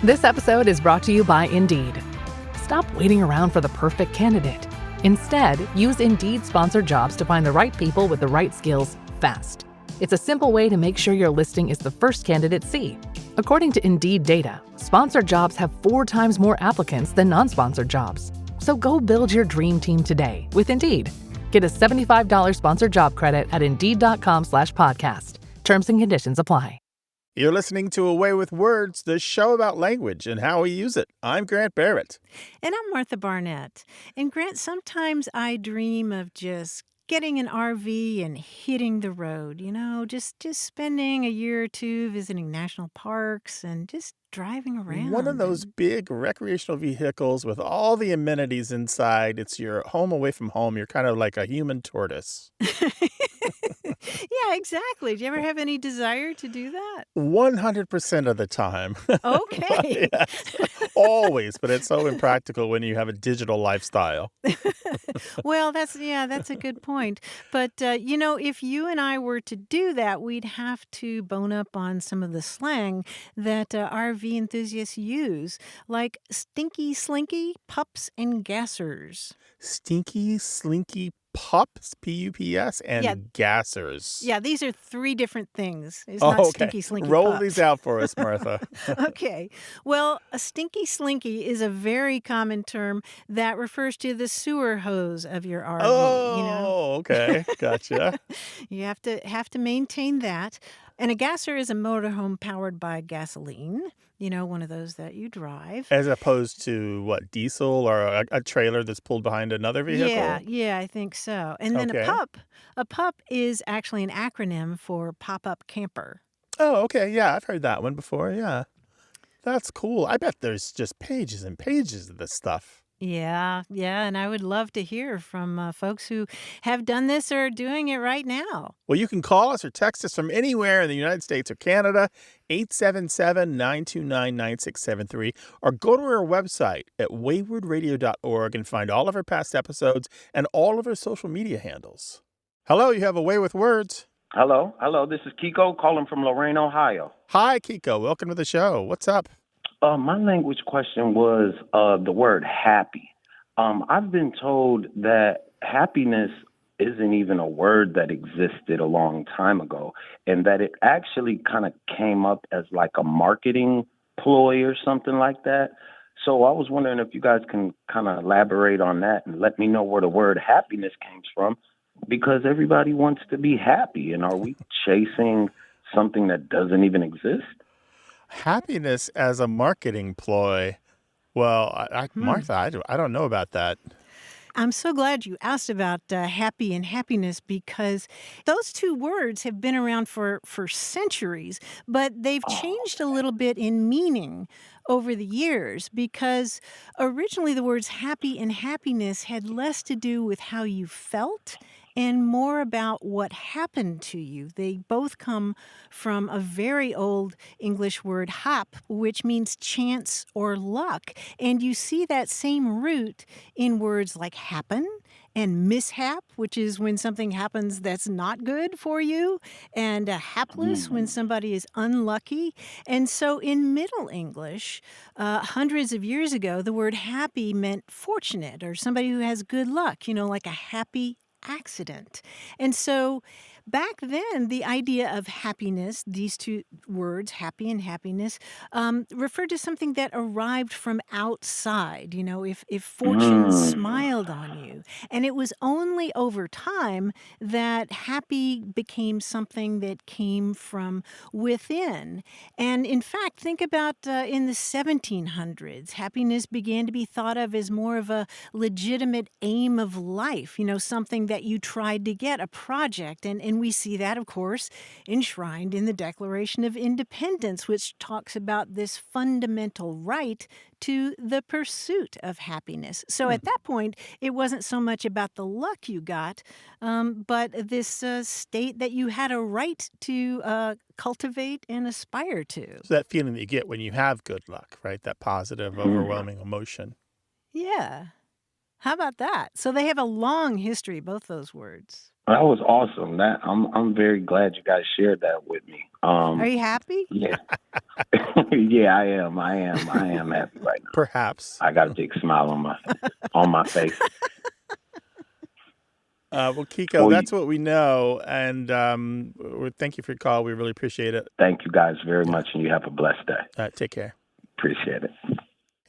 This episode is brought to you by Indeed. Stop waiting around for the perfect candidate. Instead, use Indeed sponsored jobs to find the right people with the right skills fast. It's a simple way to make sure your listing is the first candidates see. According to Indeed data, sponsored jobs have 4 times more applicants than non-sponsored jobs. So go build your dream team today with Indeed. Get a $75 sponsored job credit at Indeed.com/podcast. Terms and conditions apply. You're listening to A Way with Words, the show about language and how we use it. I'm Grant Barrett. And I'm Martha Barnett. And Grant, sometimes I dream of just getting an RV and hitting the road, just spending a year or two visiting national parks and just driving around. One of those big recreational vehicles with all the amenities inside. It's your home away from home. You're kind of like a human tortoise. Yeah, exactly. Do you ever have any desire to do that? 100% of the time. Okay. Yes, always, but it's so impractical when you have a digital lifestyle. Well, that's a good point. But, if you and I were to do that, we'd have to bone up on some of the slang that RV enthusiasts use, like stinky, slinky, pups, and gassers. Stinky, slinky, pups, P-U-P-S, and gassers. Yeah, these are 3 different things. It's not stinky, slinky, Roll pup. these out for us, Martha. Okay. Well, a stinky slinky is a very common term that refers to the sewer hose of your RV. Oh, okay. Gotcha. You have to maintain that. And a gasser is a motorhome powered by gasoline, one of those that you drive. As opposed to, what, diesel or a trailer that's pulled behind another vehicle? Yeah, I think so. And then a pup is actually an acronym for pop-up camper. Oh, okay. Yeah, I've heard that one before. Yeah. That's cool. I bet there's just pages and pages of this stuff. Yeah, and I would love to hear from folks who have done this or are doing it right now. Well, you can call us or text us from anywhere in the United States or Canada, 877-929-9673, or go to our website at waywardradio.org and find all of our past episodes and all of our social media handles. Hello, you have A Way with Words. Hello. This is Kiko calling from Lorain, Ohio. Hi, Kiko. Welcome to the show. What's up? My language question was the word happy. I've been told that happiness isn't even a word that existed a long time ago, and that it actually kind of came up as like a marketing ploy or something like that. So I was wondering if you guys can kind of elaborate on that and let me know where the word happiness came from, because everybody wants to be happy. And are we chasing something that doesn't even exist? Happiness as a marketing ploy. Well, Martha, I don't know about that. I'm so glad you asked about happy and happiness, because those 2 words have been around for centuries, but they've changed a little bit in meaning over the years, because originally the words happy and happiness had less to do with how you felt and more about what happened to you. They both come from a very old English word, hap, which means chance or luck. And you see that same root in words like happen and mishap, which is when something happens that's not good for you, and hapless, when somebody is unlucky. And so in Middle English, hundreds of years ago, the word happy meant fortunate, or somebody who has good luck, like a happy accident. And so back then, the idea of happiness, these 2 words, happy and happiness, referred to something that arrived from outside, if fortune smiled on you. And it was only over time that happy became something that came from within. And in fact, think about in the 1700s, happiness began to be thought of as more of a legitimate aim of life, something that you tried to get, a project. And we see that, of course, enshrined in the Declaration of Independence, which talks about this fundamental right to the pursuit of happiness. So at that point, it wasn't so much about the luck you got, but this state that you had a right to cultivate and aspire to. So that feeling that you get when you have good luck, right? That positive, overwhelming emotion. Yeah. How about that? So they have a long history, both those words. That was awesome. I'm very glad you guys shared that with me. Are you happy? Yeah, yeah, I am happy right now. Perhaps. I got a big smile on my face. Well, Kiko, Well, that's what we know. And thank you for your call. We really appreciate it. thank you guys very Yeah. much, and you have a blessed day. Take care. Appreciate it.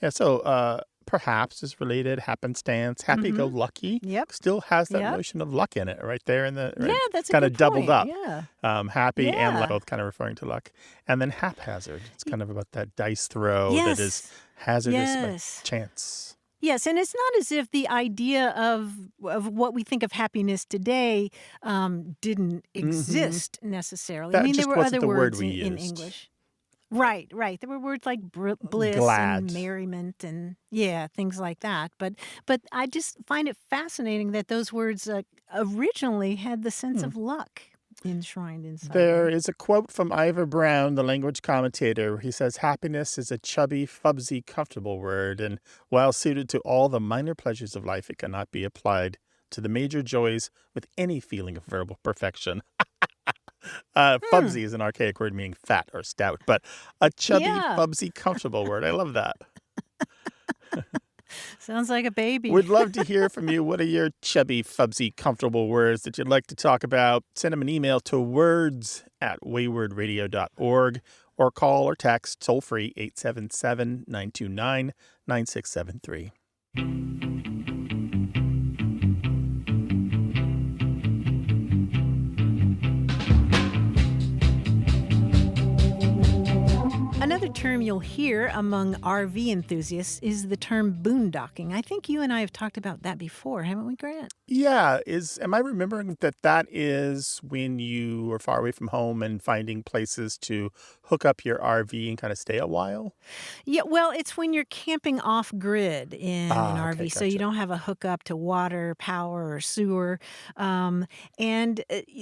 Yeah, so perhaps is related, happenstance, happy-go-lucky. Yep. Still has that Yep. notion of luck in it right there in the Yeah, that's a kind of good doubled point. up. Yeah. Happy and luck, Yeah. both kind of referring to luck. And then haphazard. It's kind of about that dice throw that is Yes. hazardous by Yes. chance. Yes, and it's not as if the idea of what we think of happiness today didn't exist necessarily. I That mean, there just were wasn't other the word words we in used. English. Right, right. There were words like bliss Glad. and merriment and things like that. But I just find it fascinating that those words originally had the sense of luck enshrined inside There them. is a quote from Ivor Brown, the language commentator. He says, happiness is a chubby, fubsy, comfortable word, and while suited to all the minor pleasures of life, it cannot be applied to the major joys with any feeling of verbal perfection. Fubsy is an archaic word meaning fat or stout, but a chubby, Yeah. fubsy, comfortable word. I love that. Sounds like a baby. We'd love to hear from you. What are your chubby, fubsy, comfortable words that you'd like to talk about? Send them an email to words@waywardradio.org or call or text toll-free 877-929-9673. Another term you'll hear among RV enthusiasts is the term boondocking. I think you and I have talked about that before, haven't we, Grant? Yeah, am I remembering that is when you are far away from home and finding places to hook up your RV and kind of stay a while? Yeah, well, it's when you're camping off grid in an RV, Okay, so you gotcha. don't have a hookup to water, power, or sewer. And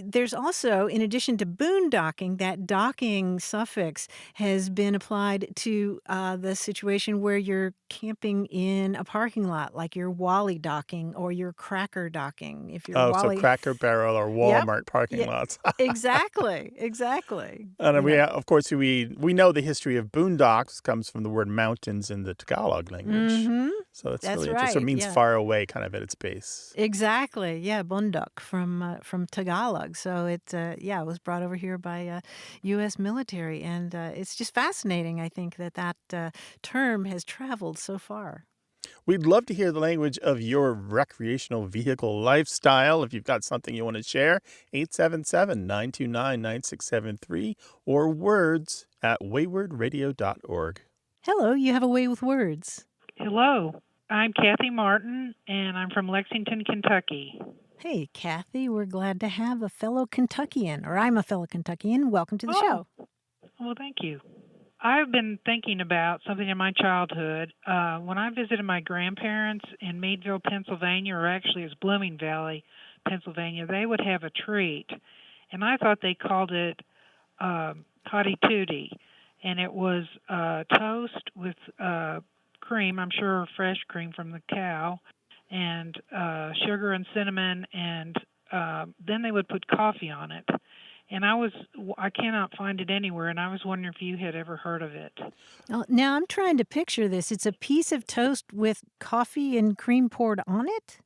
there's also, in addition to boondocking, that docking suffix has been applied to the situation where you're camping in a parking lot, like you're wallydocking or you're crackerdocking. If you're Oh, so Cracker Barrel or Yep. Walmart parking Yeah, lots. exactly. And You know. of course, we know the history of boondocks comes from the word mountains in the Tagalog language. Mm-hmm. So that's That's really interesting. So it right. means Yeah. far away kind of at its base. Exactly. Yeah, boondock from Tagalog. So it was brought over here by U.S. military, and it's just fascinating. I think that term has traveled so far. We'd love to hear the language of your recreational vehicle lifestyle. If you've got something you want to share, 877-929-9673 or words@waywardradio.org. Hello, you have a way with words. Hello, I'm Kathy Martin, and I'm from Lexington, Kentucky. Hey, Kathy, we're glad to have a fellow Kentuckian, or I'm a fellow Kentuckian. Welcome to the show. Well, thank you. I've been thinking about something in my childhood. When I visited my grandparents in Meadville, Pennsylvania, or actually it's Blooming Valley, Pennsylvania, they would have a treat, and I thought they called it Toddy Tootie, and it was toast with cream, I'm sure fresh cream from the cow, and sugar and cinnamon, and then they would put coffee on it. And I cannot find it anywhere, and I was wondering if you had ever heard of it. Oh, now I'm trying to picture this. It's a piece of toast with coffee and cream poured on it?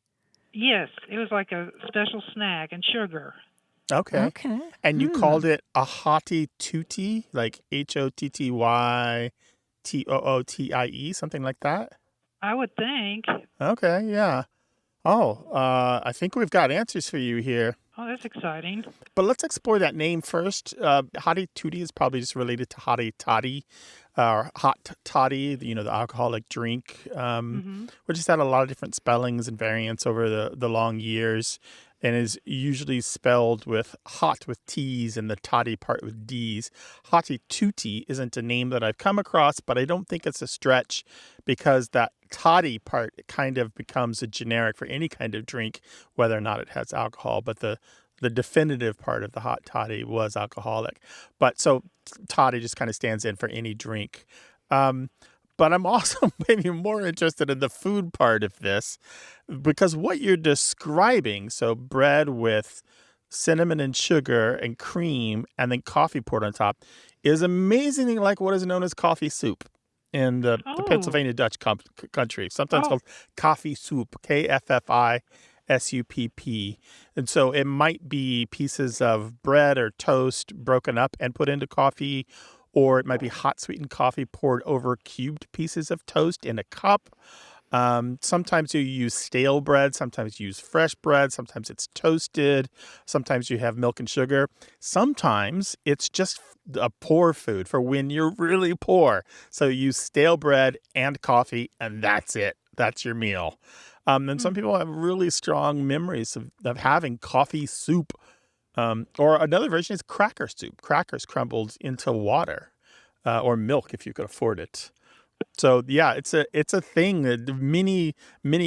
Yes, it was like a special snack and sugar. Okay. Okay. And you called it a hottie tootie, like HOTTYTOOTIE, something like that? I would think. Okay, yeah. Oh, I think we've got answers for you here. Oh, that's exciting. But let's explore that name first. Hottie tootie is probably just related to hottie toddy, or hot toddy, the alcoholic drink. We just had a lot of different spellings and variants over the long years, and is usually spelled with hot with T's and the toddy part with D's. Hottie tootie isn't a name that I've come across, but I don't think it's a stretch because that toddy part kind of becomes a generic for any kind of drink, whether or not it has alcohol. But the definitive part of the hot toddy was alcoholic. But so toddy just kind of stands in for any drink. But I'm also maybe more interested in the food part of this because what you're describing, so bread with cinnamon and sugar and cream and then coffee poured on top, is amazingly like what is known as coffee soup in the Pennsylvania Dutch country, sometimes called coffee soup, KFFISUPP. And so it might be pieces of bread or toast broken up and put into coffee, or it might be hot sweetened coffee poured over cubed pieces of toast in a cup. Sometimes you use stale bread, sometimes you use fresh bread, sometimes it's toasted, sometimes you have milk and sugar. Sometimes it's just a poor food for when you're really poor. So you use stale bread and coffee, and that's it. That's your meal. And some people have really strong memories of having coffee soup. Or another version is cracker soup, crackers crumbled into water, or milk if you could afford it. So yeah, it's a thing. Many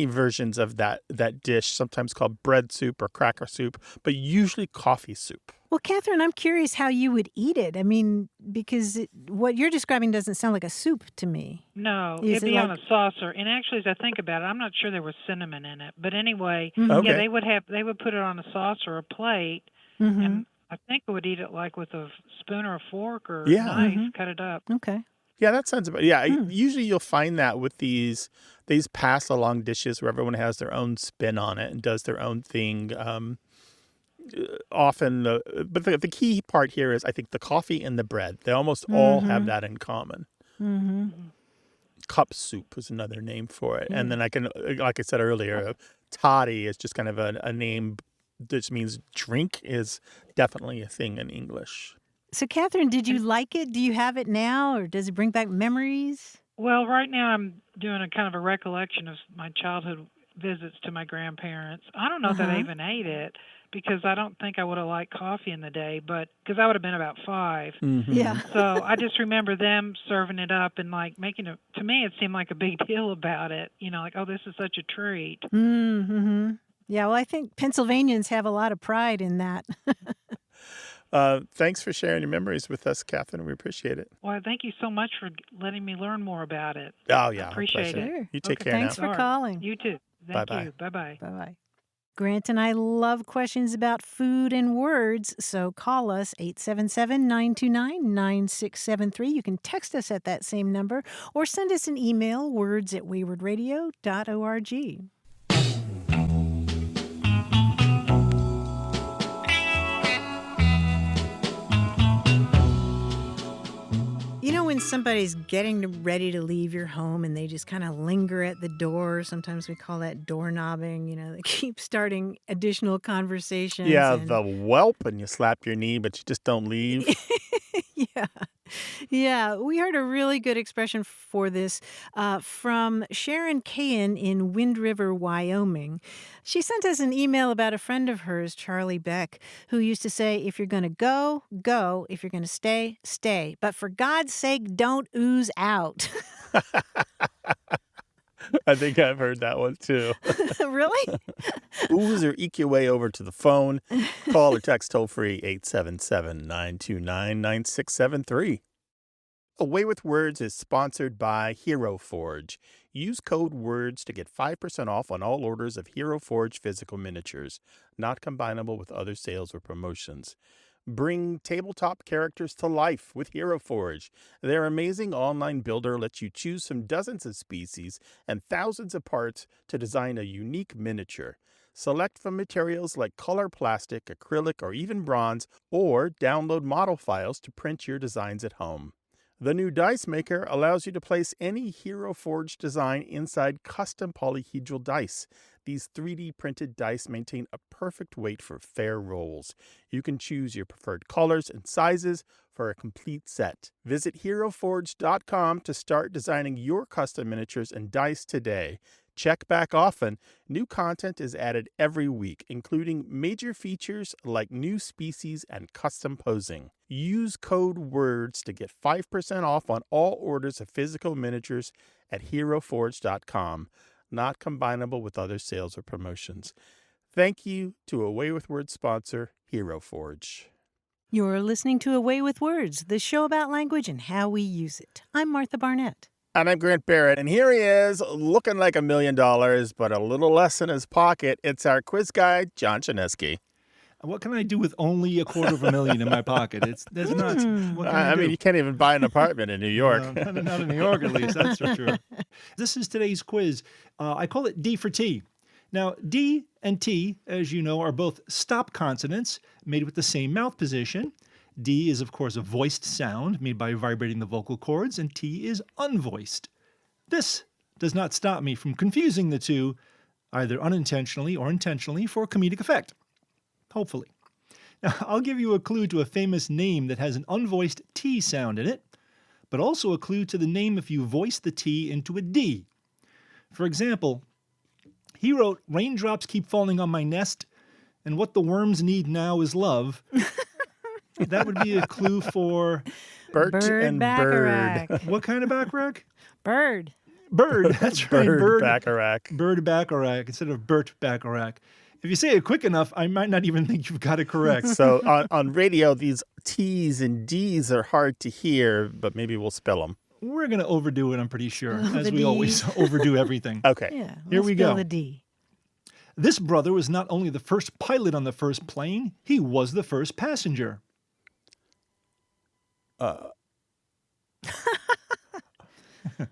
versions of that dish, sometimes called bread soup or cracker soup, but usually coffee soup. Well, Catherine, I'm curious how you would eat it. I mean, because what you're describing doesn't sound like a soup to me. No, Is it'd it be on like- a saucer. And actually, as I think about it, I'm not sure there was cinnamon in it. But anyway, Okay. yeah, they would put it on a saucer or a plate, Mm-hmm. and I think I would eat it like with a spoon or a fork or Yeah. knife, cut it up. Okay. Yeah, that sounds about. Yeah, usually you'll find that with these pass along dishes where everyone has their own spin on it and does their own thing. Often, but the key part here is I think the coffee and the bread. They almost all have that in common. Mm-hmm. Cup soup is another name for it, and then like I said earlier, toddy is just kind of a name that just means drink. Is definitely a thing in English. So, Catherine, did you like it? Do you have it now, or does it bring back memories? Well, right now I'm doing a kind of a recollection of my childhood visits to my grandparents. I don't know that I even ate it because I don't think I would have liked coffee in the day, but because I would have been about 5. Mm-hmm. Yeah. So I just remember them serving it up and like making it, to me it seemed like a big deal about it. You know, like, oh, this is such a treat. Mm-hmm. Yeah, well, I think Pennsylvanians have a lot of pride in that. Thanks for sharing your memories with us, Catherine. We appreciate it. Well, thank you so much for letting me learn more about it. Oh, yeah. I appreciate pleasure. it. Sure. You take Okay, care Thanks now. for calling. You too. Thank Bye-bye. you. Bye-bye. Bye-bye. Grant and I love questions about food and words, so call us 877-929-9673. You can text us at that same number or send us an email, words@waywardradio.org. You know when somebody's getting ready to leave your home and they just kind of linger at the door? Sometimes we call that doorknobbing. You know, they keep starting additional conversations. Yeah, and- the whelp, and you slap your knee, but you just don't leave. Yeah. Yeah. We heard a really good expression for this from Sharon Cahan in Wind River, Wyoming. She sent us an email about a friend of hers, Charlie Beck, who used to say, if you're going to go, go. If you're going to stay, stay. But for God's sake, don't ooze out. I think I've heard that one too. Really? Ooze or eke your way over to the phone. Call or text toll free 877-929-9673. Away with Words is sponsored by Hero Forge. Use code WORDS to get 5% off on all orders of Hero Forge physical miniatures, not combinable with other sales or promotions. Bring tabletop characters to life with Hero Forge. Their amazing online builder lets you choose from dozens of species and thousands of parts to design a unique miniature. Select from materials like color plastic, acrylic, or even bronze, or download model files to print your designs at home. The new Dice Maker allows you to place any Hero Forge design inside custom polyhedral dice. These 3D printed dice maintain a perfect weight for fair rolls. You can choose your preferred colors and sizes for a complete set. Visit HeroForge.com to start designing your custom miniatures and dice today. Check back often. New content is added every week, including major features like new species and custom posing. Use code WORDS to get 5% off on all orders of physical miniatures at HeroForge.com. Not combinable with other sales or promotions. Thank you to Away with Words sponsor, Hero Forge. You're listening to Away with Words, the show about language and how we use it. I'm Martha Barnett. And I'm Grant Barrett, and here he is, looking like $1 million, but a little less in his pocket. It's our quiz guy, John Genussstille. What can I do with only $250,000 in my pocket? That's nuts. What can I do? mean, you can't even buy an apartment in New York. No, not in New York, at least. That's for sure. This is today's quiz. I call it D for T. Now, D and T, as you know, are both stop consonants made with the same mouth position. D is, of course, a voiced sound made by vibrating the vocal cords, and T is unvoiced. This does not stop me from confusing the two, either unintentionally or intentionally, for comedic effect. Hopefully. Now, I'll give you a clue to a famous name that has an unvoiced T sound in it, but also a clue to the name if you voice the T into a D. For example, he wrote, "Raindrops keep falling on my nest, and what the worms need now is love." That would be a clue for Bert Bird and Bacharach. Bird. what kind of Bacharach? Bird. Bird, that's right. Bird Bacharach. Bird Bacharach instead of Bert Bacharach. If you say it quick enough, I might not even think you've got it correct. So on radio, these T's and D's are hard to hear, but maybe we'll spell them. We're going to overdo it, I'm pretty sure, The as we D. always overdo everything. Okay. Yeah. Here we spell go. the D. This brother was not only the first pilot on the first plane, he was the first passenger.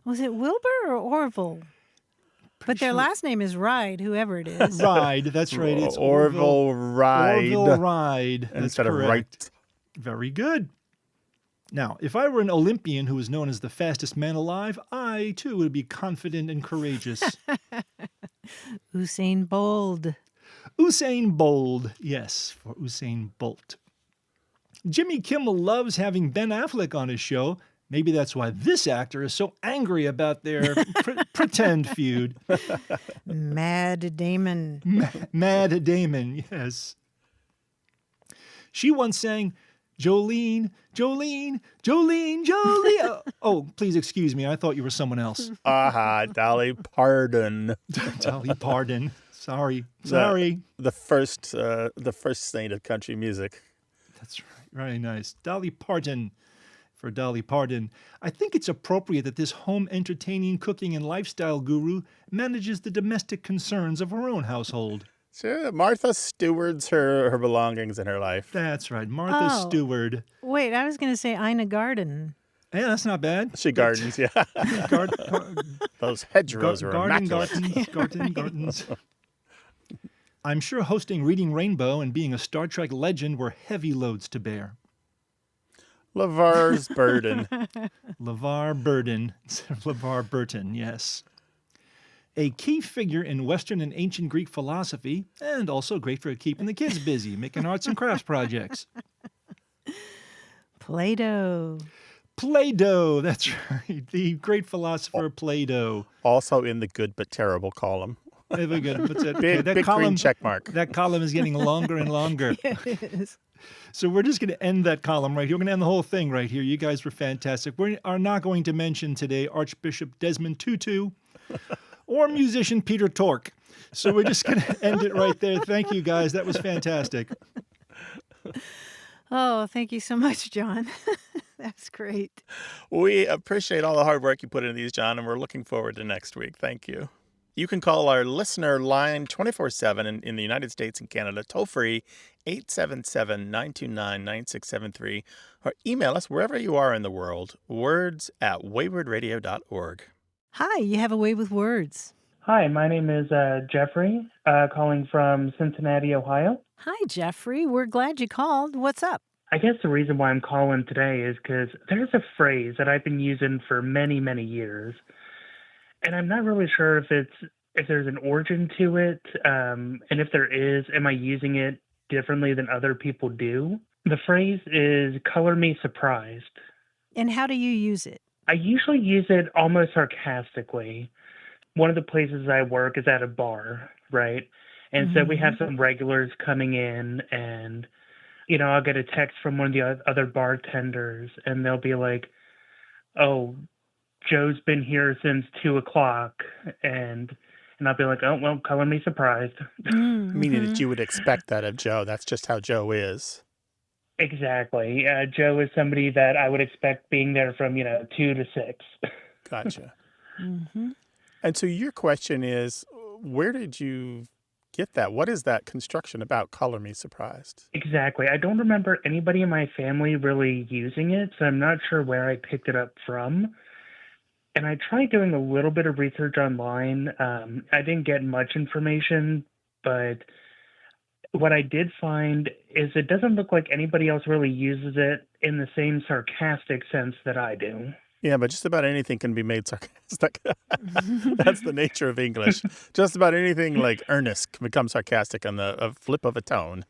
Was it Wilbur or Orville? But their sure. last name is Ride, whoever it is. Ride, that's right. It's Orville Ride. Orville Ride. That's Instead correct. of right. Very good. Now, if I were an Olympian who was known as the fastest man alive, I, too, would be confident and courageous. Usain Bolt. Usain Bolt. Yes, for Usain Bolt. Jimmy Kimmel loves having Ben Affleck on his show. Maybe that's why this actor is so angry about their pretend feud. Mad Damon. Mad Damon, yes. She once sang, "Jolene, Jolene, Jolene, Jolene." Oh, please excuse me. I thought you were someone else. Aha, Dolly Parton. Dolly Parton. Sorry. The first saint of country music. That's right. Very nice. Dolly Parton. For Dolly Parton, I think it's appropriate that this home entertaining, cooking, and lifestyle guru manages the domestic concerns of her own household. Sure, Martha stewards her belongings in her life. That's right, Martha Oh. Stewart. Wait, I was going to say Ina Garden. Yeah, that's not bad. She gardens, yeah. Those hedgerows are immaculate. Gardens. I'm sure hosting Reading Rainbow and being a Star Trek legend were heavy loads to bear. LeVar's burden. LeVar Burton. LeVar Burton, yes. A key figure in Western and ancient Greek philosophy, and also great for keeping the kids busy, making arts and crafts projects. Play-Doh. Play-Doh, that's right. The great philosopher Play-Doh. Also in the good but terrible column. Very good. What's that? Big, that big column, green check mark. That column is getting longer and longer. It is. So we're just going to end that column right here. We're going to end the whole thing right here. You guys were fantastic. We are not going to mention today Archbishop Desmond Tutu or musician Peter Tork. So we're just going to end it right there. Thank you, guys. That was fantastic. Oh, thank you so much, John. That's great. We appreciate all the hard work you put into these, John, and we're looking forward to next week. Thank you. You can call our listener line 24/7 in the United States and Canada, toll-free, 877-929-9673, or email us wherever you are in the world, words@waywardradio.org. Hi, you have a way with words. Hi, my name is Jeffrey, calling from Cincinnati, Ohio. Hi, Jeffrey. We're glad you called. What's up? I guess the reason why I'm calling today is because there's a phrase that I've been using for many, many years, and I'm not really sure if there's an origin to it, and if there is, am I using it differently than other people do? The phrase is "color me surprised." And how do you use it? I usually use it almost sarcastically. One of the places I work is at a bar, right? And so we have some regulars coming in, and, you know, I'll get a text from one of the other bartenders, and they'll be like, "Oh, Joe's been here since 2:00. And I'll be like, "Oh, well, color me surprised." Meaning that you would expect that of Joe. That's just how Joe is. Exactly. Joe is somebody that I would expect being there from, 2 to 6. Gotcha. Mm-hmm. And so your question is, where did you get that? What is that construction about? Color me surprised. Exactly. I don't remember anybody in my family really using it, so I'm not sure where I picked it up from. And I tried doing a little bit of research online. I didn't get much information, but what I did find is it doesn't look like anybody else really uses it in the same sarcastic sense that I do. Yeah, but just about anything can be made sarcastic. That's the nature of English. Just about anything like earnest can become sarcastic on a flip of a tone.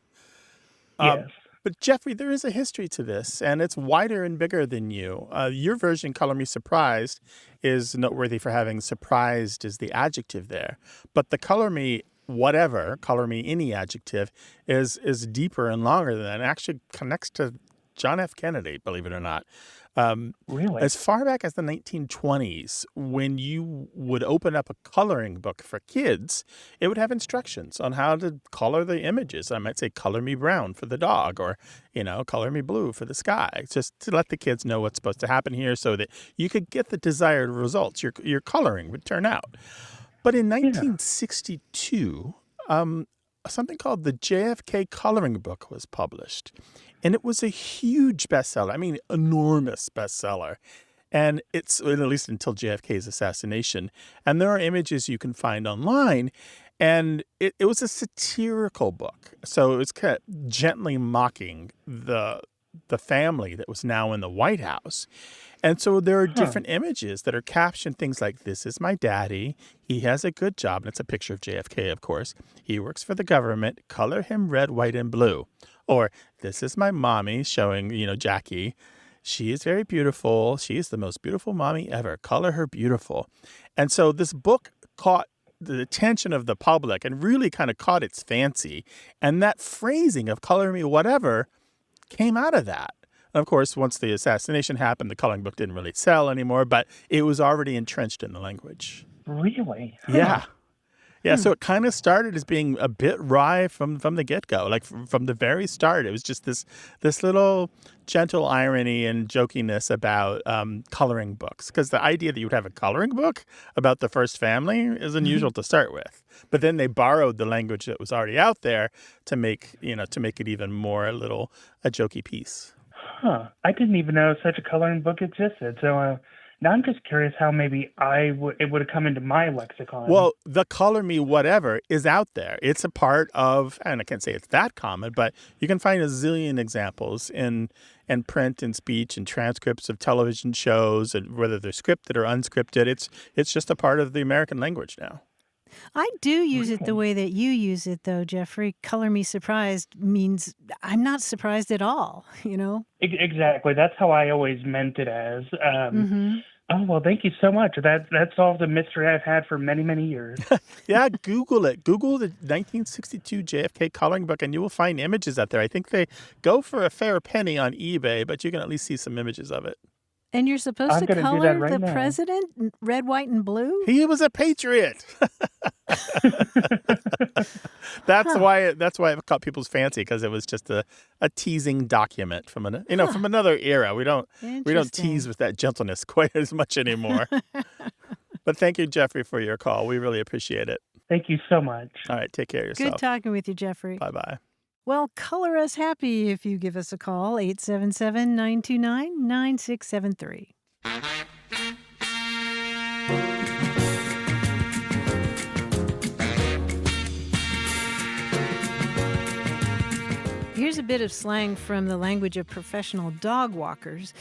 Yes. But Jeffrey, there is a history to this, and it's wider and bigger than you. Your version, color me surprised, is noteworthy for having surprised as the adjective there. But the color me whatever, color me any adjective, is deeper and longer than that. It actually connects to John F. Kennedy, believe it or not. Really? As far back as the 1920s, when you would open up a coloring book for kids, it would have instructions on how to color the images. I might say, color me brown for the dog, or, color me blue for the sky, just to let the kids know what's supposed to happen here so that you could get the desired results your coloring would turn out. But in 1962, something called the JFK Coloring Book was published. And it was a huge bestseller. I mean, enormous bestseller. And it's, at least until JFK's assassination. And there are images you can find online. And it was a satirical book. So it was kind of gently mocking the family that was now in the White House. And so there are different images that are captioned things like, this is my daddy. He has a good job. And it's a picture of JFK, of course. He works for the government. Color him red, white, and blue. Or, this is my mommy, showing, Jackie. She is very beautiful. She is the most beautiful mommy ever. Color her beautiful. And so this book caught the attention of the public and really kind of caught its fancy. And that phrasing of color me whatever came out of that. And of course, once the assassination happened, the coloring book didn't really sell anymore, but it was already entrenched in the language. Really? Yeah. Yeah, so it kind of started as being a bit wry from the get-go. Like from the very start, it was just this little gentle irony and jokiness about coloring books. Because the idea that you would have a coloring book about the first family is unusual to start with. But then they borrowed the language that was already out there to make it even more a jokey piece. Huh. I didn't even know such a coloring book existed. So now I'm just curious how maybe it would have come into my lexicon. Well, the color me whatever is out there. It's a part of, and I can't say it's that common, but you can find a zillion examples in print and speech and transcripts of television shows, and whether they're scripted or unscripted. It's just a part of the American language now. I do use it the way that you use it, though, Jeffrey. Color me surprised means I'm not surprised at all, Exactly. That's how I always meant it as. Oh, well, thank you so much. That solved a mystery I've had for many, many years. Yeah, Google it. Google the 1962 JFK coloring book, and you will find images out there. I think they go for a fair penny on eBay, but you can at least see some images of it. And you're supposed to color the president red, white, and blue? He was a patriot. That's why it caught people's fancy, because it was just a teasing document from from another era. We don't tease with that gentleness quite as much anymore. But thank you, Jeffrey, for your call. We really appreciate it. Thank you so much. All right, take care of yourself. Good talking with you, Jeffrey. Bye-bye. Well, color us happy if you give us a call, 877-929-9673. Here's a bit of slang from the language of professional dog walkers.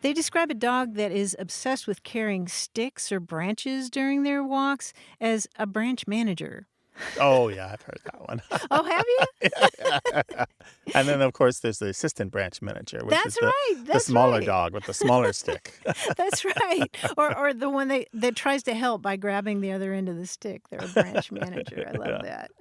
They describe a dog that is obsessed with carrying sticks or branches during their walks as a branch manager. Oh, yeah, I've heard that one. Oh, have you? Yeah. And then, of course, there's the assistant branch manager, which is the smaller dog with the smaller stick. That's right. Or the one that tries to help by grabbing the other end of the stick. They're a branch manager. I love that.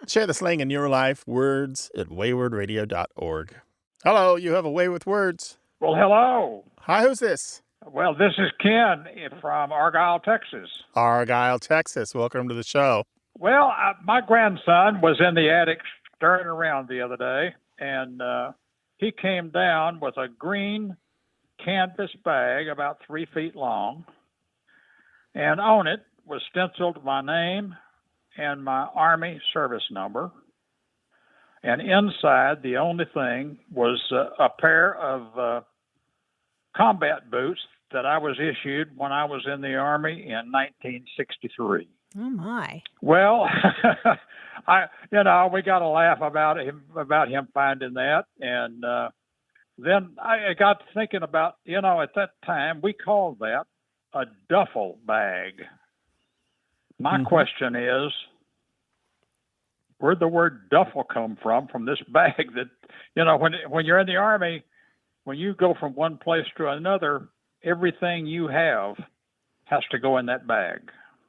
Share the slang in your life. Words at waywardradio.org. Hello, you have a way with words. Well, hello. Hi, who's this? Well, this is Ken from Argyle, Texas. Argyle, Texas. Welcome to the show. Well, my grandson was in the attic stirring around the other day, and he came down with a green canvas bag about 3 feet long And on it was stenciled my name and my Army service number. And inside, the only thing was a pair of combat boots that I was issued when I was in the Army in 1963. Oh, my. Well, we got a laugh about him finding that. And then I got to thinking about, at that time, we called that a duffel bag. My question is, where'd the word duffel come from this bag that, when you're in the Army, when you go from one place to another, everything you have has to go in that bag.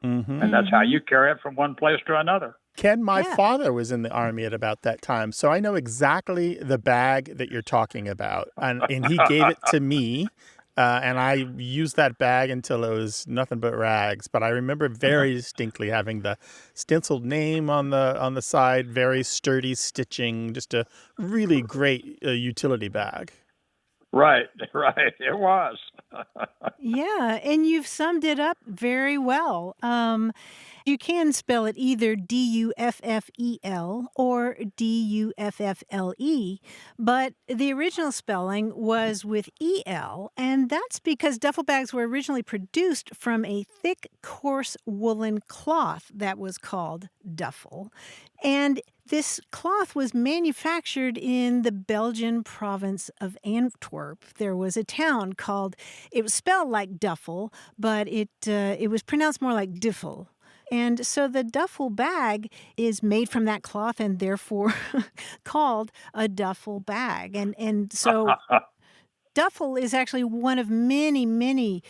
Mm-hmm. And that's how you carry it from one place to another. Ken, my father was in the Army at about that time, so I know exactly the bag that you're talking about. And he gave it to me, and I used that bag until it was nothing but rags. But I remember very distinctly having the stenciled name on the side, very sturdy stitching, just a really great utility bag. Right. It was. Yeah, and you've summed it up very well. You can spell it either Duffel or Duffle, but the original spelling was with EL, and that's because duffel bags were originally produced from a thick, coarse woolen cloth that was called duffel. And this cloth was manufactured in the Belgian province of Antwerp. There was a town it was spelled like duffel, but it was pronounced more like duffel. And so the duffel bag is made from that cloth and therefore called a duffel bag. And so duffel is actually one of many, many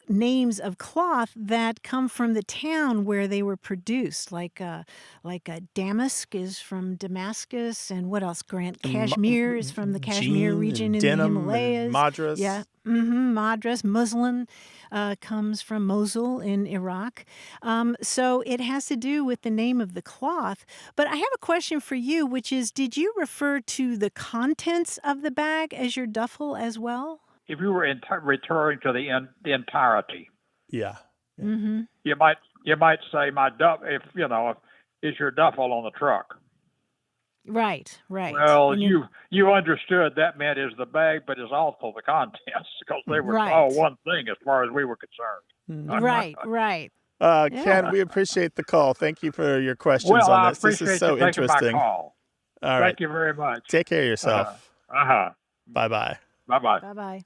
names of cloth that come from the town where they were produced, like a damask is from Damascus, and what else, Grant? Cashmere is from the Kashmir region in the Himalayas. And Madras. Yeah, Madras. Muslin comes from Mosul in Iraq. So it has to do with the name of the cloth. But I have a question for you, which is, did you refer to the contents of the bag as your duffel as well? If you were referring to the entirety, yeah. Mm-hmm. you might say my is your duffel on the truck. Right. Well, you understood that meant is the bag, but is also the contents, because they were all one thing as far as we were concerned. Right. Ken, we appreciate the call. Thank you for your questions on this. This is so interesting. My call. All right. Thank you very much. Take care of yourself. Bye-bye. Bye-bye.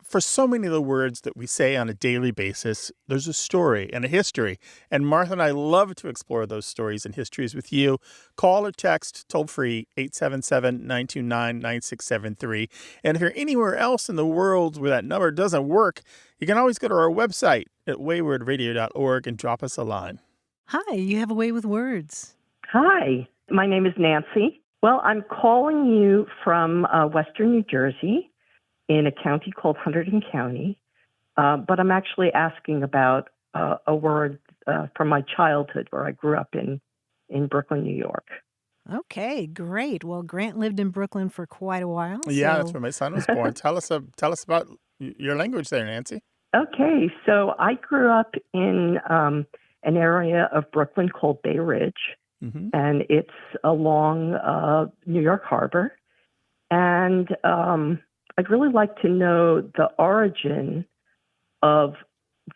For so many of the words that we say on a daily basis, there's a story and a history. And Martha and I love to explore those stories and histories with you. Call or text toll-free 877-929-9673. And if you're anywhere else in the world where that number doesn't work, you can always go to our website at waywordradio.org and drop us a line. Hi, you have a way with words. Hi, my name is Nancy. Well, I'm calling you from Western New Jersey, in a county called Hunterdon County, but I'm actually asking about a word from my childhood where I grew up in Brooklyn, New York. Okay, great. Well, Grant lived in Brooklyn for quite a while. Yeah, that's where my son was born. Tell us about your language there, Nancy. Okay, so I grew up in an area of Brooklyn called Bay Ridge, and it's along New York Harbor, and I'd really like to know the origin of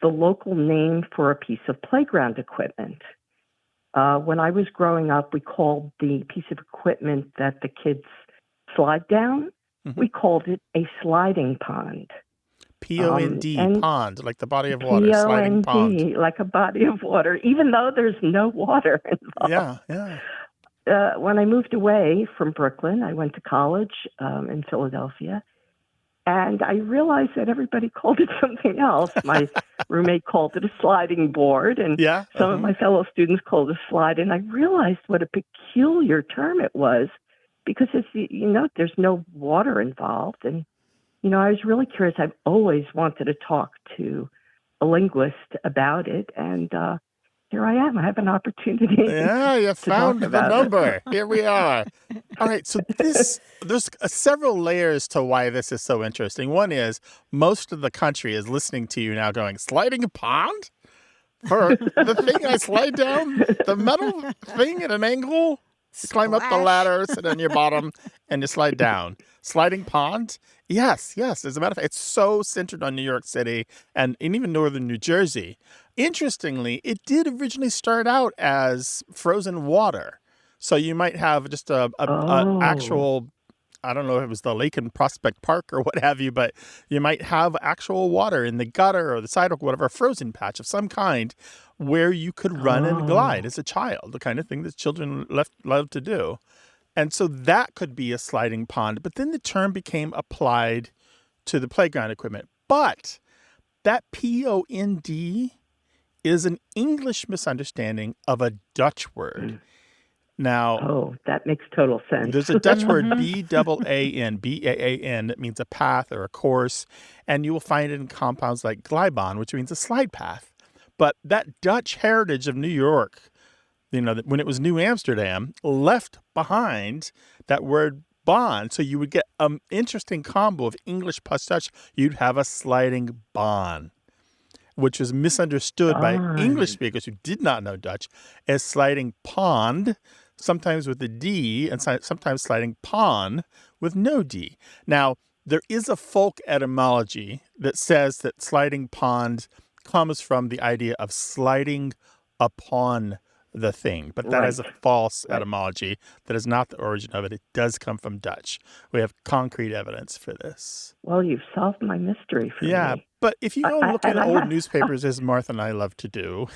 the local name for a piece of playground equipment. When I was growing up, we called the piece of equipment that the kids slide down, we called it a sliding pond. P-O-N-D, pond, like the body of water, sliding pond. Like a body of water, even though there's no water involved. Yeah. When I moved away from Brooklyn, I went to college in Philadelphia. And I realized that everybody called it something else. My roommate called it a sliding board, and some of my fellow students called it a slide. And I realized what a peculiar term it was, because there's no water involved. And, I was really curious. I've always wanted to talk to a linguist about it. And here I am. I have an opportunity. Yeah, you found the number. Here we are. All right, so there's several layers to why this is so interesting. One is most of the country is listening to you now going, sliding pond? For the thing I slide down? The metal thing at an angle? You climb up the ladder, sit on your bottom, and you slide down. Sliding pond? Yes. As a matter of fact, it's so centered on New York City and even northern New Jersey. Interestingly, it did originally start out as frozen water. So you might have just a actual, I don't know if it was the lake in Prospect Park or what have you, but you might have actual water in the gutter or the sidewalk, whatever, a frozen patch of some kind where you could run and glide as a child, the kind of thing that children love to do. And so that could be a sliding pond. But then the term became applied to the playground equipment. But that pond is an English misunderstanding of a Dutch word. Now, that makes total sense. There's a Dutch word, B-A-A-N, B-A-A-N, that means a path or a course. And you will find it in compounds like glijbaan, which means a slide path. But that Dutch heritage of New York, when it was New Amsterdam, left behind that word baan. So you would get an interesting combo of English plus Dutch. You'd have a sliding baan, which was misunderstood by English speakers who did not know Dutch as sliding pond, sometimes with a D, and sometimes sliding pond with no D. Now, there is a folk etymology that says that sliding pond comes from the idea of sliding upon the thing, but that is a false etymology. That is not the origin of it. It does come from Dutch. We have concrete evidence for this. Well, you've solved my mystery for me. But if you go look at old newspapers, as Martha and I love to do,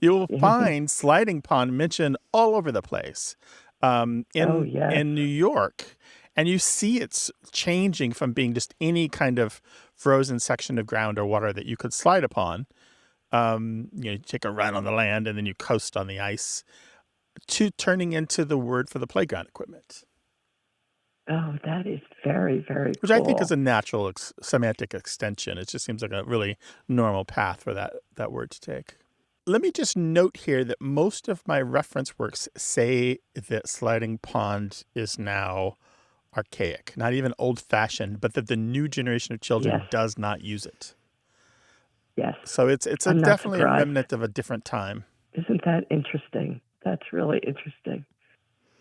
you will find sliding pond mentioned all over the place in New York. And you see it's changing from being just any kind of frozen section of ground or water that you could slide upon. You take a run on the land and then you coast on the ice, to turning into the word for the playground equipment. Oh, that is very, very Which I think is a natural semantic extension. It just seems like a really normal path for that word to take. Let me just note here that most of my reference works say that sliding pond is now archaic, not even old-fashioned, but that the new generation of children does not use it. Yes. So it's definitely a remnant of a different time. Isn't that interesting? That's really interesting.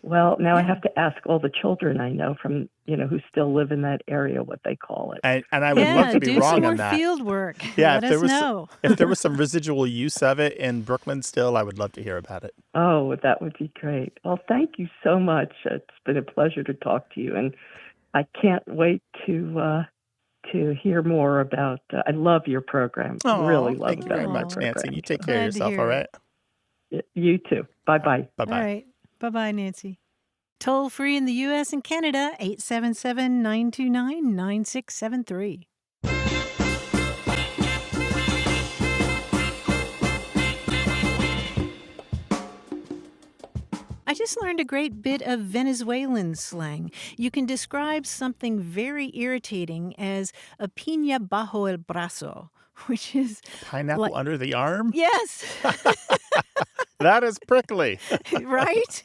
Well, now I have to ask all the children I know from, who still live in that area what they call it. And I would love to be wrong on that. Do some more field work. Yeah, Let us know. If there was some residual use of it in Brooklyn still, I would love to hear about it. Oh, that would be great. Well, thank you so much. It's been a pleasure to talk to you. And I can't wait to hear more about. I love your program. Really love it. Thank you very much, Nancy. You take care of yourself, all right? You too. Bye-bye. Bye-bye. All right. Bye-bye, Nancy. Toll free in the U.S. and Canada, 877-929-9673. I just learned a great bit of Venezuelan slang. You can describe something very irritating as a piña bajo el brazo, which is pineapple under the arm? Yes. That is prickly. Right?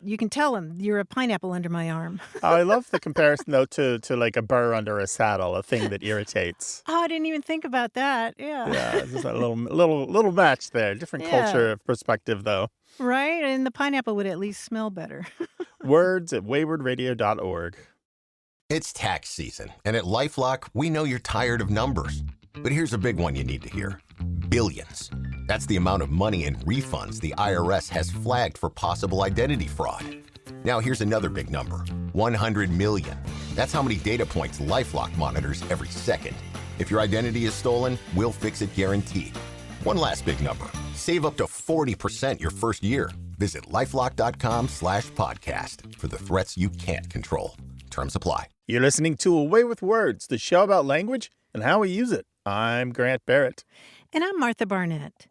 You can tell them you're a pineapple under my arm. I love the comparison, though, to like a burr under a saddle, a thing that irritates. Oh, I didn't even think about that. Yeah, just a little match there. Different culture perspective, though. Right? And the pineapple would at least smell better. Words at waywardradio.org. It's tax season, and at LifeLock, we know you're tired of numbers. But here's a big one you need to hear. Billions. That's the amount of money in refunds the IRS has flagged for possible identity fraud. Now here's another big number. 100 million. That's how many data points LifeLock monitors every second. If your identity is stolen, we'll fix it guaranteed. One last big number. Save up to 40% your first year. Visit LifeLock.com/podcast for the threats you can't control. Terms apply. You're listening to A Way with Words, the show about language and how we use it. I'm Grant Barrett. And I'm Martha Barnett.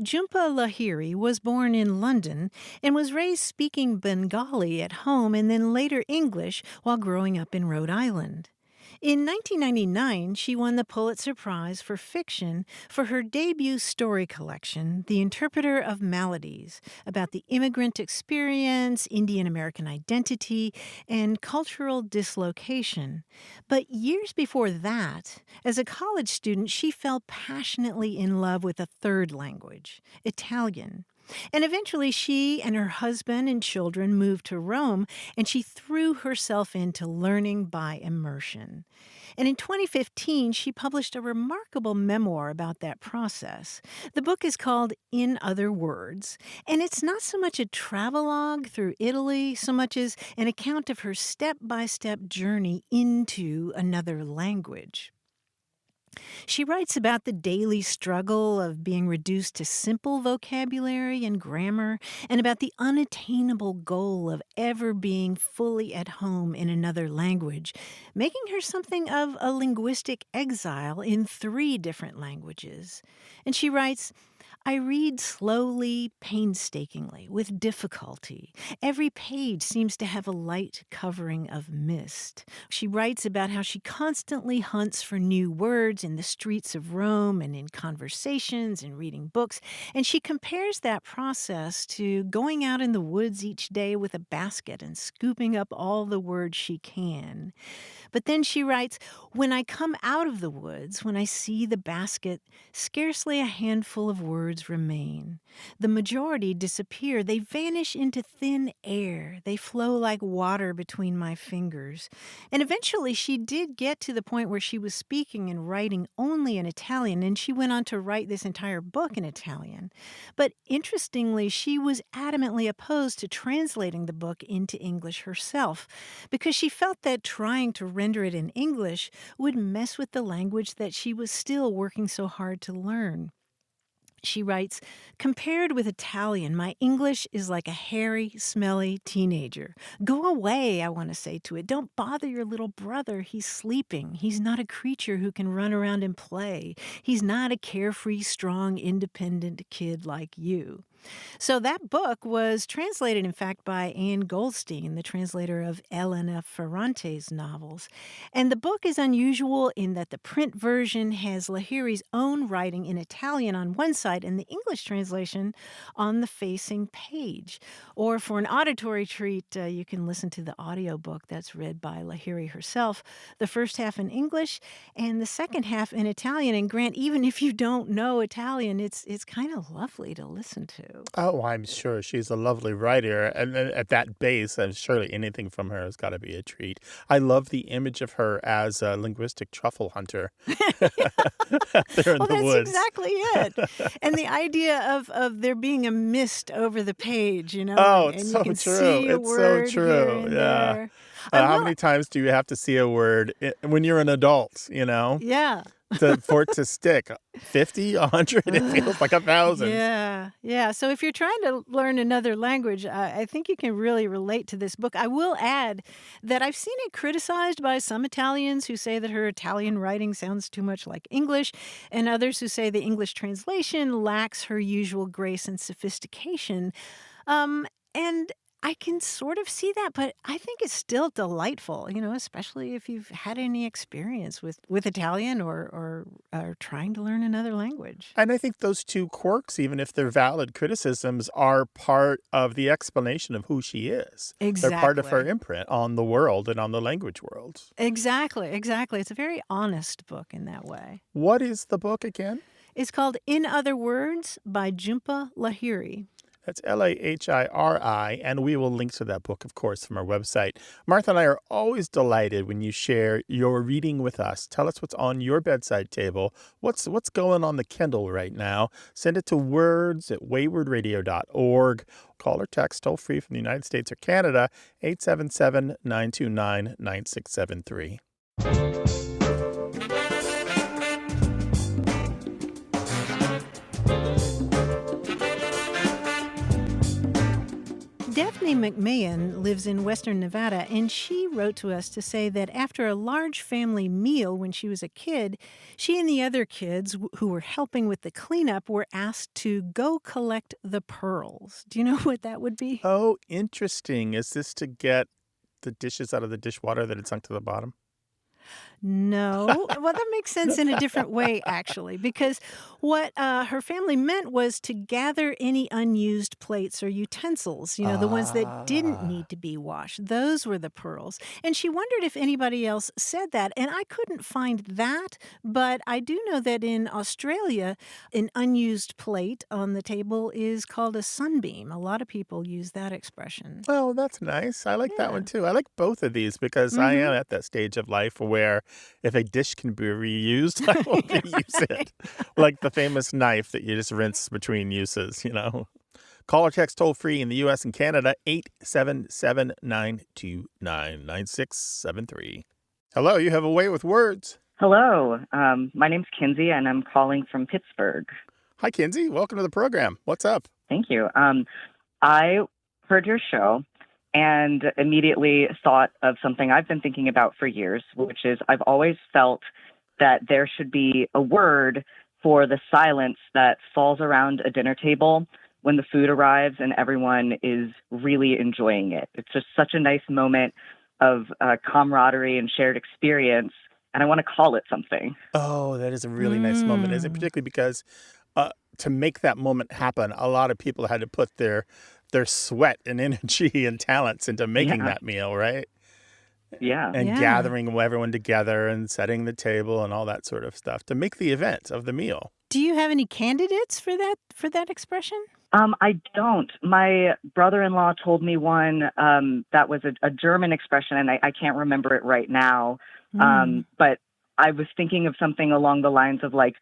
Jhumpa Lahiri was born in London and was raised speaking Bengali at home and then later English while growing up in Rhode Island. In 1999, she won the Pulitzer Prize for fiction for her debut story collection, The Interpreter of Maladies, about the immigrant experience, Indian American identity, and cultural dislocation. But years before that, as a college student, she fell passionately in love with a third language, Italian. And eventually she and her husband and children moved to Rome, and she threw herself into learning by immersion. And in 2015, she published a remarkable memoir about that process. The book is called In Other Words, and it's not so much a travelogue through Italy so much as an account of her step-by-step journey into another language. She writes about the daily struggle of being reduced to simple vocabulary and grammar, and about the unattainable goal of ever being fully at home in another language, making her something of a linguistic exile in 3 different languages. And she writes, I read slowly, painstakingly, with difficulty. Every page seems to have a light covering of mist. She writes about how she constantly hunts for new words in the streets of Rome and in conversations and reading books, and she compares that process to going out in the woods each day with a basket and scooping up all the words she can. But then she writes, when I come out of the woods, when I see the basket, scarcely a handful of words remain. The majority disappear. They vanish into thin air. They flow like water between my fingers. And eventually she did get to the point where she was speaking and writing only in Italian, and she went on to write this entire book in Italian. But interestingly, she was adamantly opposed to translating the book into English herself, because she felt that trying to render it in English would mess with the language that she was still working so hard to learn. She writes, compared with Italian, my English is like a hairy, smelly teenager. Go away, I want to say to it. Don't bother your little brother. He's sleeping. He's not a creature who can run around and play. He's not a carefree, strong, independent kid like you. So that book was translated, in fact, by Anne Goldstein, the translator of Elena Ferrante's novels. And the book is unusual in that the print version has Lahiri's own writing in Italian on one side and the English translation on the facing page. Or for an auditory treat, you can listen to the audiobook that's read by Lahiri herself, the first half in English and the second half in Italian. And Grant, even if you don't know Italian, it's kind of lovely to listen to. Oh, I'm sure she's a lovely writer. And at that base, surely anything from her has got to be a treat. I love the image of her as a linguistic truffle hunter there in the woods. That's exactly it. And the idea of there being a mist over the page, you know. Oh, and it's you so can true. see a It's so word true. here and Yeah. there. How many times do you have to see a word when you're an adult, you know? Yeah. For it to stick 50, 100, it feels like 1,000. Yeah. So if you're trying to learn another language, I think you can really relate to this book. I will add that I've seen it criticized by some Italians who say that her Italian writing sounds too much like English, and others who say the English translation lacks her usual grace and sophistication. And I can sort of see that, but I think it's still delightful, you know, especially if you've had any experience with Italian or trying to learn another language. And I think those two quirks, even if they're valid criticisms, are part of the explanation of who she is. Exactly. They're part of her imprint on the world and on the language world. Exactly. It's a very honest book in that way. What is the book again? It's called In Other Words by Jhumpa Lahiri. That's Lahiri, and we will link to that book, of course, from our website. Martha and I are always delighted when you share your reading with us. Tell us what's on your bedside table. What's going on the Kindle right now? Send it to words@waywardradio.org. Call or text toll-free from the United States or Canada, 877-929-9673. Daphne McMahon lives in Western Nevada, and she wrote to us to say that after a large family meal when she was a kid, she and the other kids who were helping with the cleanup were asked to go collect the pearls. Do you know what that would be? Oh, interesting. Is this to get the dishes out of the dishwater that had sunk to the bottom? No. Well, that makes sense in a different way, actually, because what her family meant was to gather any unused plates or utensils, the ones that didn't need to be washed. Those were the pearls. And she wondered if anybody else said that. And I couldn't find that, but I do know that in Australia, an unused plate on the table is called a sunbeam. A lot of people use that expression. Oh, that's nice. I like that one too. I like both of these because I am at that stage of life where if a dish can be reused, I will reuse it. Like the famous knife that you just rinse between uses, Call or text toll free in the U.S. and Canada, 877-929-9673. Hello, you have a way with words. Hello, my name's Kinsey, and I'm calling from Pittsburgh. Hi, Kinsey. Welcome to the program. What's up? Thank you. I heard your show and immediately thought of something I've been thinking about for years, which is I've always felt that there should be a word for the silence that falls around a dinner table when the food arrives and everyone is really enjoying it. It's just such a nice moment of camaraderie and shared experience, and I want to call it something. Oh, that is a really nice moment, isn't it? Particularly because to make that moment happen, a lot of people had to put their sweat and energy and talents into making that meal, right? Yeah. And gathering everyone together and setting the table and all that sort of stuff to make the event of the meal. Do you have any candidates for that expression? I don't. My brother-in-law told me one that was a German expression, and I can't remember it right now. But I was thinking of something along the lines of like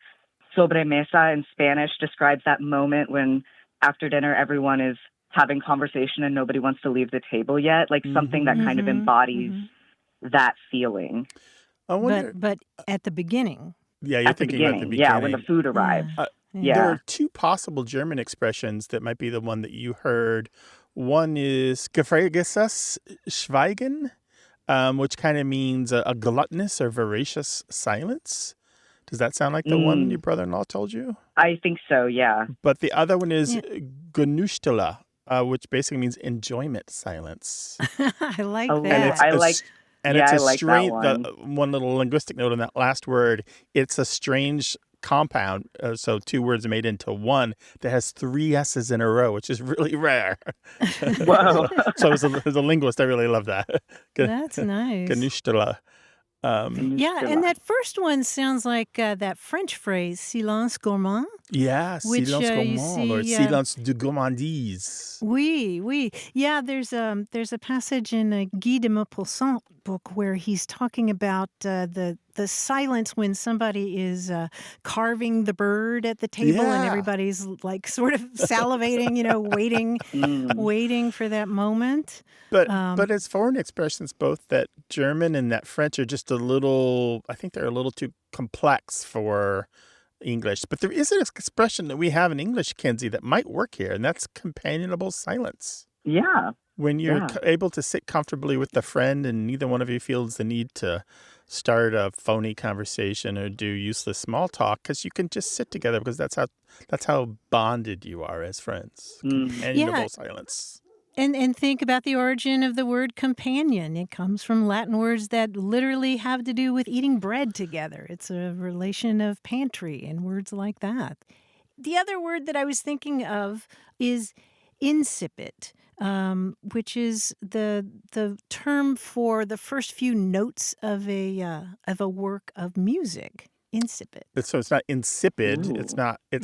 sobremesa in Spanish describes that moment when after dinner everyone is having conversation and nobody wants to leave the table yet, like something that kind of embodies that feeling. But at the beginning. Yeah, you're thinking about the beginning. Yeah, when the food arrives. There are two possible German expressions that might be the one that you heard. One is gefrägiges Schweigen, which kind of means a gluttonous or voracious silence. Does that sound like the one your brother-in-law told you? I think so, yeah. But the other one is Genussstille, which basically means enjoyment silence. I like that. It's a strange, one little linguistic note on that last word. It's a strange compound, so two words made into one that has three S's in a row, which is really rare. Wow. So as a linguist, I really love that. That's nice. Genussstille. Yeah, and that first one sounds like that French phrase, silence gourmand. Yeah, silence gourmand or silence de gourmandise. Oui. Yeah, there's a passage in Guy de Maupassant book where he's talking about the silence when somebody is carving the bird at the table and everybody's like sort of salivating, waiting for that moment. But as foreign expressions, both that German and that French are just I think they're a little too complex for English. But there is an expression that we have in English, Kinsey, that might work here, and that's companionable silence. Yeah. When you're able to sit comfortably with a friend and neither one of you feels the need to start a phony conversation or do useless small talk, because you can just sit together because that's how bonded you are as friends. Companionable silence. And think about the origin of the word companion. It comes from Latin words that literally have to do with eating bread together. It's a relation of pantry and words like that. The other word that I was thinking of is insipid, which is the term for the first few notes of a work of music. Insipid. So it's not insipid. Ooh. It's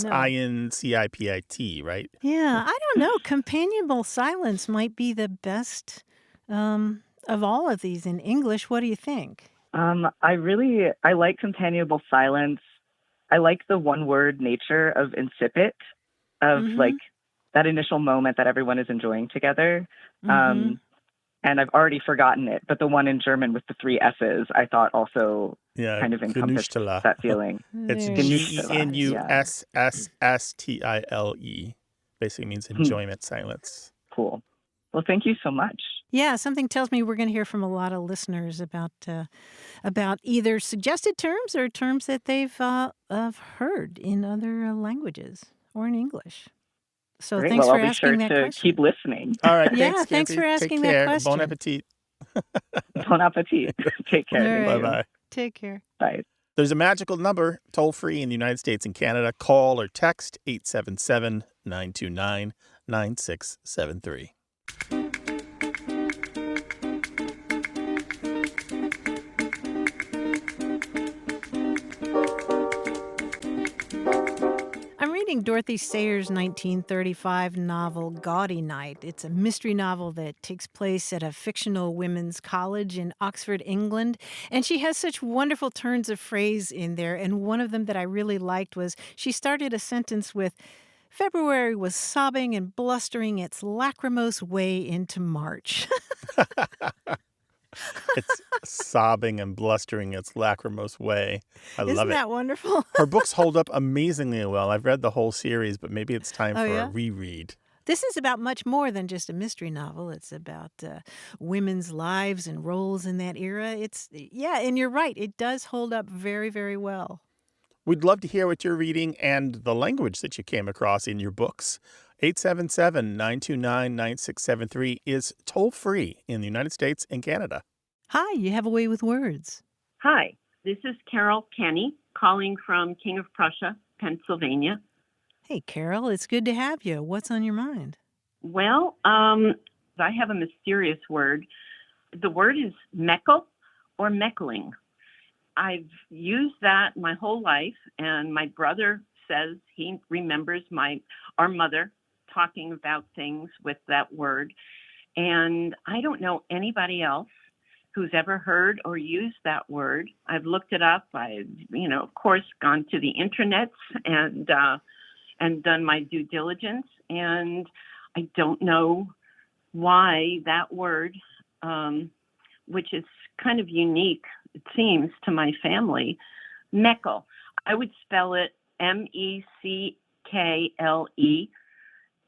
INCIPIT, right? Yeah, I don't know. Companionable silence might be the best of all of these in English. What do you think? I like companionable silence. I like the one-word nature of insipid, of like that initial moment that everyone is enjoying together. And I've already forgotten it, but the one in German with the three S's, I thought also kind of encompassed that feeling. It's Genussstille. Basically means enjoyment silence. Cool. Well, thank you so much. Yeah, something tells me we're going to hear from a lot of listeners about either suggested terms or terms that they've heard in other languages or in English. So Great. Thanks for asking that question. I'll be sure to keep listening. All right. Yeah, thanks for asking Take care. that question. Bon appetit. Bon appetit. Take care. All right. Bye-bye. Take care. Bye. There's a magical number, toll-free in the United States and Canada. Call or text 877-929-9673. I'm reading Dorothy Sayers' 1935 novel, Gaudy Night. It's a mystery novel that takes place at a fictional women's college in Oxford, England. And she has such wonderful turns of phrase in there. And one of them that I really liked was she started a sentence with, February was sobbing and blustering its lachrymose way into March. It's sobbing and blustering its lachrymose way. I love it. Isn't that wonderful? Her books hold up amazingly well. I've read the whole series, but maybe it's time for yeah? a reread. This is about much more than just a mystery novel. It's about women's lives and roles in that era. And you're right. It does hold up very, very well. We'd love to hear what you're reading and the language that you came across in your books. 877-929-9673 is toll-free in the United States and Canada. Hi, you have a way with words. Hi, this is Carol Kenny calling from King of Prussia, Pennsylvania. Hey, Carol, it's good to have you. What's on your mind? Well, I have a mysterious word. The word is meckle or meckling. I've used that my whole life, and my brother says he remembers our mother talking about things with that word. And I don't know anybody else who's ever heard or used that word. I've looked it up. I've, of course, gone to the intranets and done my due diligence. And I don't know why that word, which is kind of unique, it seems, to my family, meckle. I would spell it Meckle.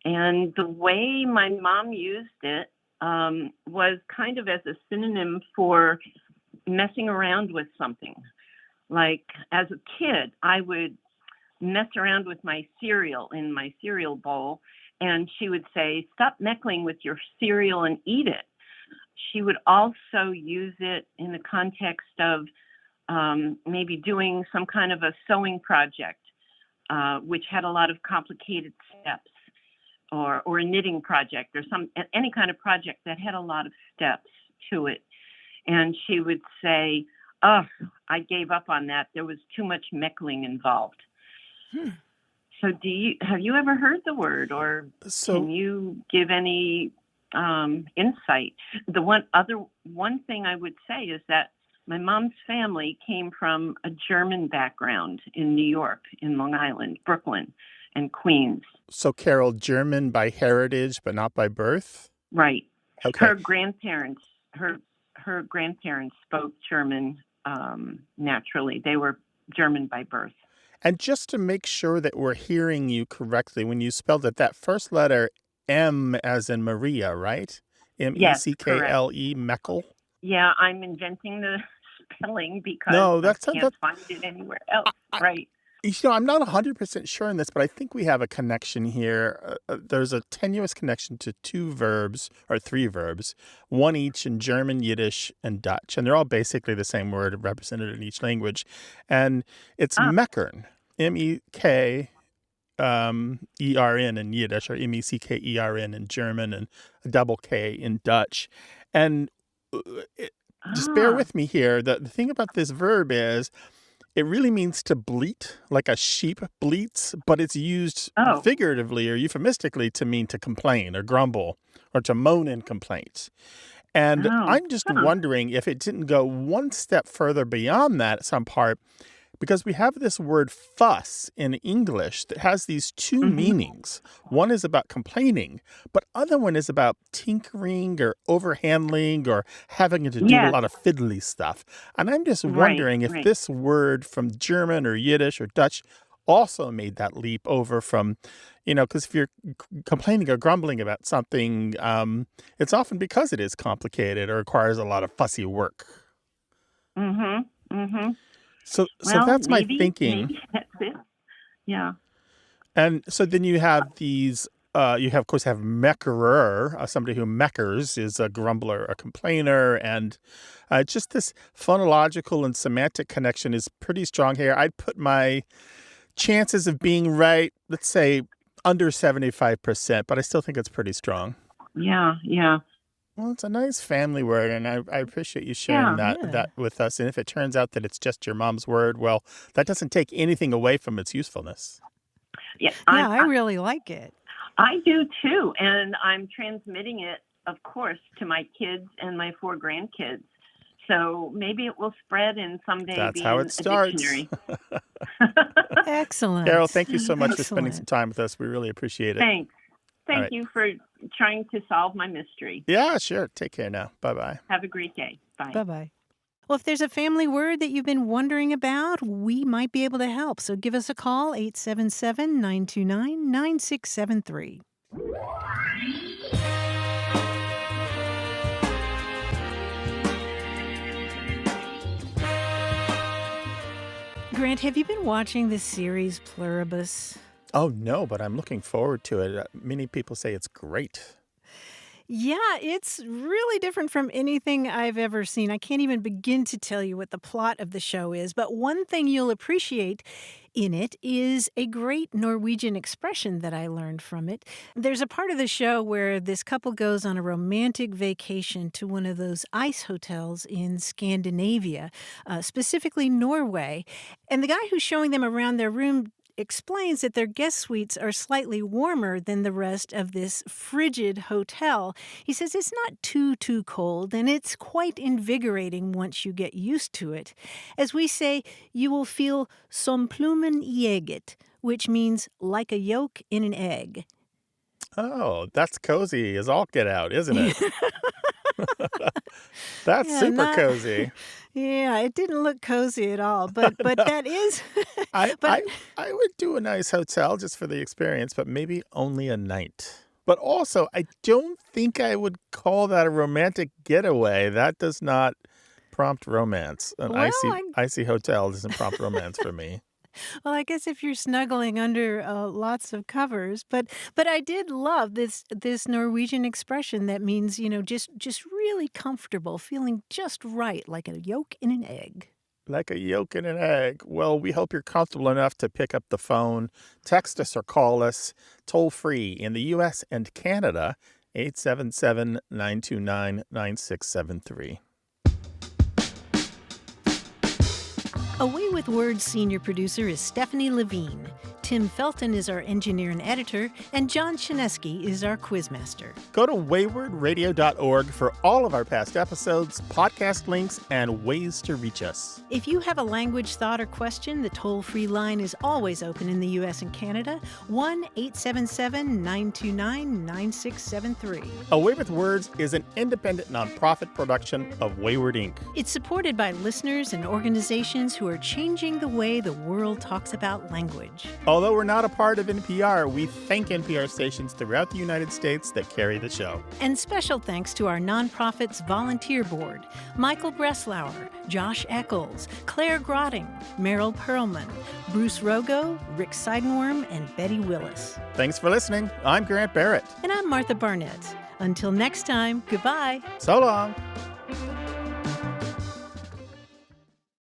And the way my mom used it was kind of as a synonym for messing around with something. Like as a kid, I would mess around with my cereal in my cereal bowl, and she would say, stop meckling with your cereal and eat it. She would also use it in the context of maybe doing some kind of a sewing project, which had a lot of complicated steps, or a knitting project, or any kind of project that had a lot of steps to it. And she would say, oh, I gave up on that. There was too much meckling involved. So have you ever heard the word, or can you give any insight? The one thing I would say is that my mom's family came from a German background in New York, in Long Island, Brooklyn, and Queens. So, Carol, German by heritage, but not by birth? Right. Okay. Her grandparents spoke German naturally. They were German by birth. And just to make sure that we're hearing you correctly, when you spelled it, that first letter, M as in Maria, right? Meckle, Meckle? Yeah, I'm inventing the spelling because I can't find it anywhere else. Right. I'm not 100% sure on this, but I think we have a connection here. There's a tenuous connection to two verbs, or three verbs, one each in German, Yiddish, and Dutch. And they're all basically the same word represented in each language. And it's meckern, M-E-K-E-R-N in Yiddish, or M-E-C-K-E-R-N in German, and a double K in Dutch. And just bear with me here. The thing about this verb is, it really means to bleat, like a sheep bleats, but it's used figuratively or euphemistically to mean to complain or grumble or to moan in complaint. And I'm just wondering if it didn't go one step further beyond that at some part, because we have this word fuss in English that has these two meanings. One is about complaining, but other one is about tinkering or overhandling or having to do a lot of fiddly stuff. And I'm just wondering if this word from German or Yiddish or Dutch also made that leap over from, because if you're complaining or grumbling about something, it's often because it is complicated or requires a lot of fussy work. So that's my thinking. Maybe that's it. Yeah. And so then you have these you have, of course, have meckerer, somebody who meckers is a grumbler, a complainer, and just this phonological and semantic connection is pretty strong here. I'd put my chances of being right, let's say, under 75%, but I still think it's pretty strong. Yeah. Well, it's a nice family word, and I appreciate you sharing that with us. And if it turns out that it's just your mom's word, well, that doesn't take anything away from its usefulness. Yeah, I really like it. I do too, and I'm transmitting it, of course, to my kids and my 4 grandkids. So maybe it will spread and someday That's be how in it a starts. dictionary. Excellent. Carol, thank you so much for spending some time with us. We really appreciate it. Thanks. Thank right. you for trying to solve my mystery. Yeah, sure. Take care now. Bye-bye. Have a great day. Bye. Bye-bye. Well, if there's a family word that you've been wondering about, we might be able to help. So give us a call, 877-929-9673. Grant, have you been watching this series, Pluribus? Oh, no, but I'm looking forward to it. Many people say it's great. Yeah, it's really different from anything I've ever seen. I can't even begin to tell you what the plot of the show is, but one thing you'll appreciate in it is a great Norwegian expression that I learned from it. There's a part of the show where this couple goes on a romantic vacation to one of those ice hotels in Scandinavia, specifically Norway, and the guy who's showing them around their room explains that their guest suites are slightly warmer than the rest of this frigid hotel. He says it's not too cold, and it's quite invigorating once you get used to it. As we say, you will feel som plommen I egget, which means like a yolk in an egg. Oh, that's cozy as all get out, isn't it? That's super cozy. Yeah, it didn't look cozy at all, but that is. I would do a nice hotel just for the experience, but maybe only a night. But also, I don't think I would call that a romantic getaway. That does not prompt romance. An icy hotel doesn't prompt romance for me. Well, I guess if you're snuggling under lots of covers, but I did love this Norwegian expression that means, just really comfortable, feeling just right, like a yolk in an egg. Like a yolk in an egg. Well, we hope you're comfortable enough to pick up the phone, text us or call us toll free in the U.S. and Canada, 877-929-9673. Away with Words senior producer is Stephanie Levine. Tim Felton is our engineer and editor, and John Chinesky is our quizmaster. Go to waywardradio.org for all of our past episodes, podcast links, and ways to reach us. If you have a language thought or question, the toll-free line is always open in the U.S. and Canada, 1-877-929-9673. Away with Words is an independent nonprofit production of Wayward Inc. It's supported by listeners and organizations who are changing the way the world talks about language. Although we're not a part of NPR, we thank NPR stations throughout the United States that carry the show. And special thanks to our nonprofit's volunteer board, Michael Breslauer, Josh Eccles, Claire Grotting, Meryl Perlman, Bruce Rogo, Rick Seidenworm, and Betty Willis. Thanks for listening. I'm Grant Barrett. And I'm Martha Barnett. Until next time, goodbye. So long.